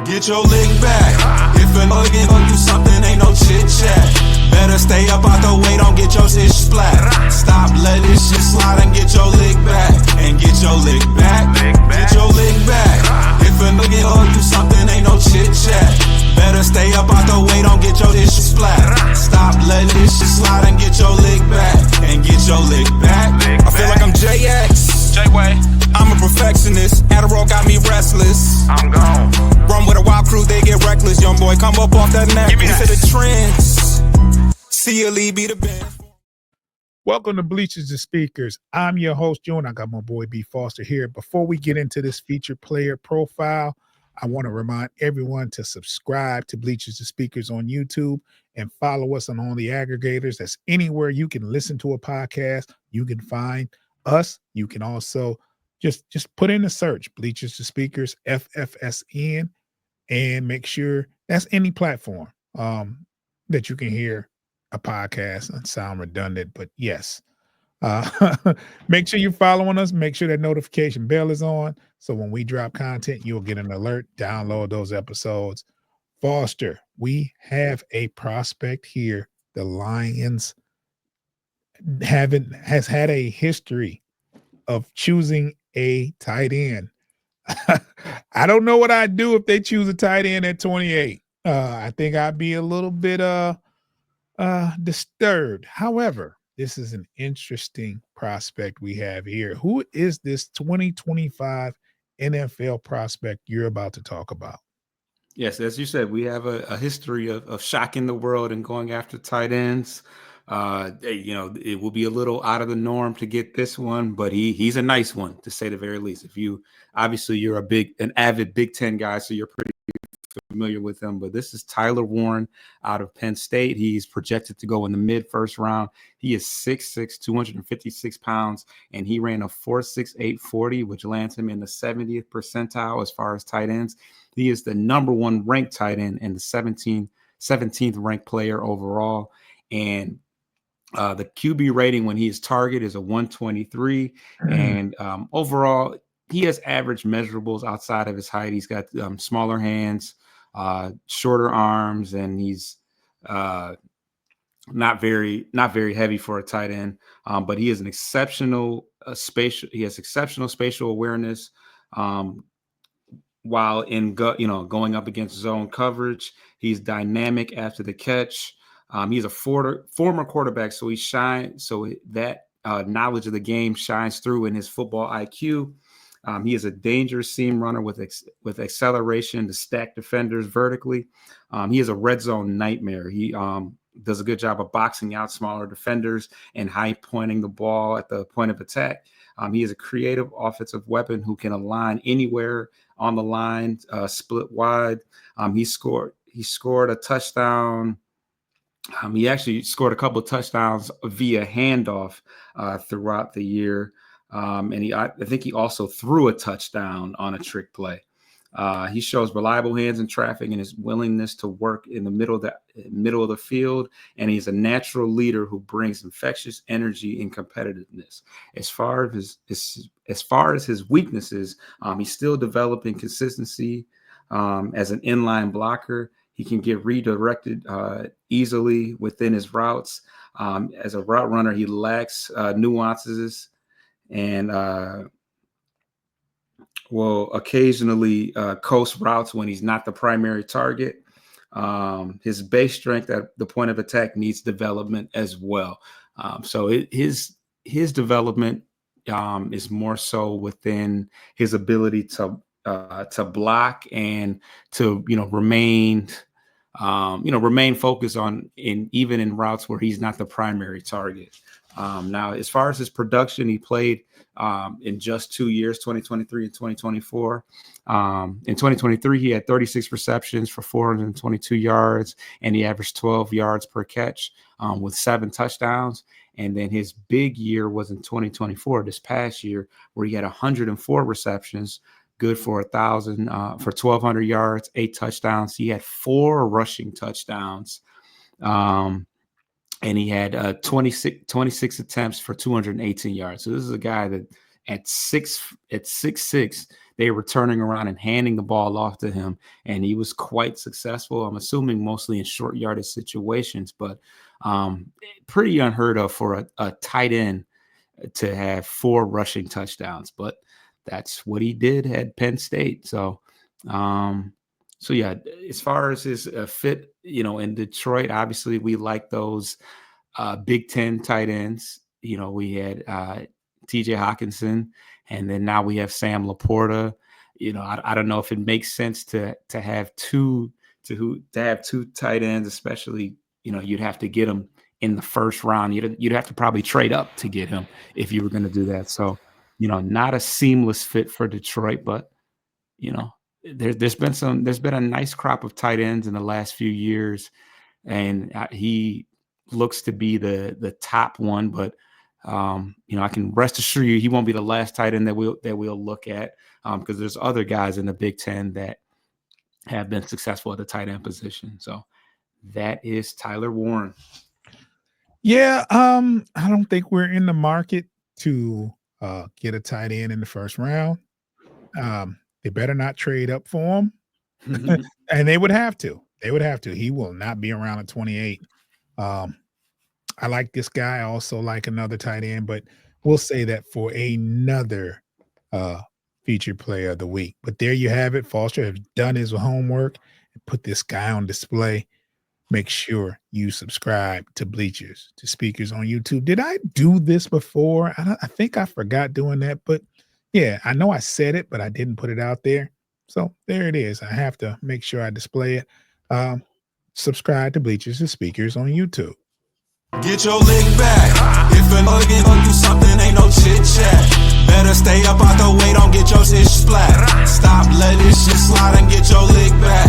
get your lick back. If a nigga gon' do something, ain't no chit chat. Better stay up out the way, don't get your shit splat. Stop, let this shit slide and get your lick back. And get your lick back, get your lick back. If a nigga gon' do something, ain't no chit chat. Better stay up out the way, don't get your shit splat. Stop, let this shit slide and get your lick back. And get your lick back. I feel like I'm JX. J-Way. I'm a perfectionist. Adderall got me restless. I'm gone. Run with a wild crew, they get reckless. Young boy, come up off that neck. Give me that. Into the trends. See a lead, be the band. Welcome to Bleachers to Speakers. I'm your host, Joe, and I got my boy B. Foster here. Before we get into this featured player profile, I want to remind everyone to subscribe to Bleachers to Speakers on YouTube and follow us on all the aggregators. That's anywhere you can listen to a podcast. You can find us. You can also just put in a search, Bleachers to Speakers, FFSN, and make sure that's any platform that you can hear a podcast and sound redundant, but yes. Make sure you're following us. Make sure that notification bell is on. So when we drop content, you'll get an alert. Download those episodes. Foster, we have a prospect here. The Lions has had a history of choosing a tight end. I don't know what I'd do if they choose a tight end at 28. I think I'd be a little bit disturbed. However, this is an interesting prospect we have here. Who is this 2025 NFL prospect you're about to talk about? Yes, as you said, we have a history of shocking the world and going after tight ends. It will be a little out of the norm to get this one, but he's a nice one, to say the very least. You're an avid Big Ten guy, so you're pretty familiar with him, but this is Tyler Warren out of Penn State. He's projected to go in the mid-first round. He is 6'6", 256 pounds, and he ran a 4.68 40, which lands him in the 70th percentile as far as tight ends. He is the number one ranked tight end and the 17th ranked player overall. And the QB rating when he is target is a 123. And overall, he has average measurables outside of his height. He's got smaller hands, shorter arms, and he's not very heavy for a tight end. But he is an exceptional He has exceptional spatial awareness. While going up against zone coverage, he's dynamic after the catch. He's a former quarterback, so that knowledge of the game shines through in his football IQ. He is a dangerous seam runner with acceleration to stack defenders vertically. He is a red zone nightmare. He does a good job of boxing out smaller defenders and high pointing the ball at the point of attack. He is a creative offensive weapon who can align anywhere on the line, split wide. He scored a touchdown. He actually scored a couple of touchdowns via handoff throughout the year. I think he also threw a touchdown on a trick play. He shows reliable hands in traffic and his willingness to work in the middle of the field. And he's a natural leader who brings infectious energy and competitiveness. As far as his weaknesses, he's still developing consistency as an inline blocker. He can get redirected easily within his routes. As a route runner, he lacks nuances and will occasionally coast routes when he's not the primary target. His base strength at the point of attack needs development as well. His development is more so within his ability to block and to remain focused on even in routes where he's not the primary target. Now, as far as his production, he played in just 2 years, 2023 and 2024. In 2023, he had 36 receptions for 422 yards, and he averaged 12 yards per catch with 7 touchdowns. And then his big year was in 2024, this past year, where he had 104 receptions, good for 1,200 yards, 8 touchdowns. He had 4 rushing touchdowns. And he had 26 attempts for 218 yards. So this is a guy that at 6'6", they were turning around and handing the ball off to him, and he was quite successful. I'm assuming mostly in short yardage situations, but pretty unheard of for a tight end to have 4 rushing touchdowns. But that's what he did at Penn State. So yeah, as far as his fit, in Detroit, obviously we like those Big Ten tight ends. We had TJ Hawkinson, and then now we have Sam Laporta. I don't know if it makes sense to have two tight ends, especially, you'd have to get them in the first round. You'd have to probably trade up to get him if you were going to do that. So, not a seamless fit for Detroit, but there's been a nice crop of tight ends in the last few years, and he looks to be the top one. But I can rest assure you he won't be the last tight end that we'll look at, because there's other guys in the Big Ten that have been successful at the tight end position. So that is Tyler Warren. Yeah, I don't think we're in the market to get a tight end in the first round. They better not trade up for him. And they would have to. He will not be around at 28. I like this guy. I also like another tight end, but we'll say that for another featured player of the week. But there you have it. Foster has done his homework and put this guy on display. Make sure you subscribe to Bleachers, to Speakers on YouTube. Did I do this before? I think I forgot doing that, but yeah, I know I said it, but I didn't put it out there. So there it is. I have to make sure I display it. Subscribe to Bleachers, to Speakers on YouTube. Get your lick back. If a nugget gon' do something, ain't no chit chat. Better stay up out the way, don't get your ish splat. Stop, let this shit slide and get your lick back.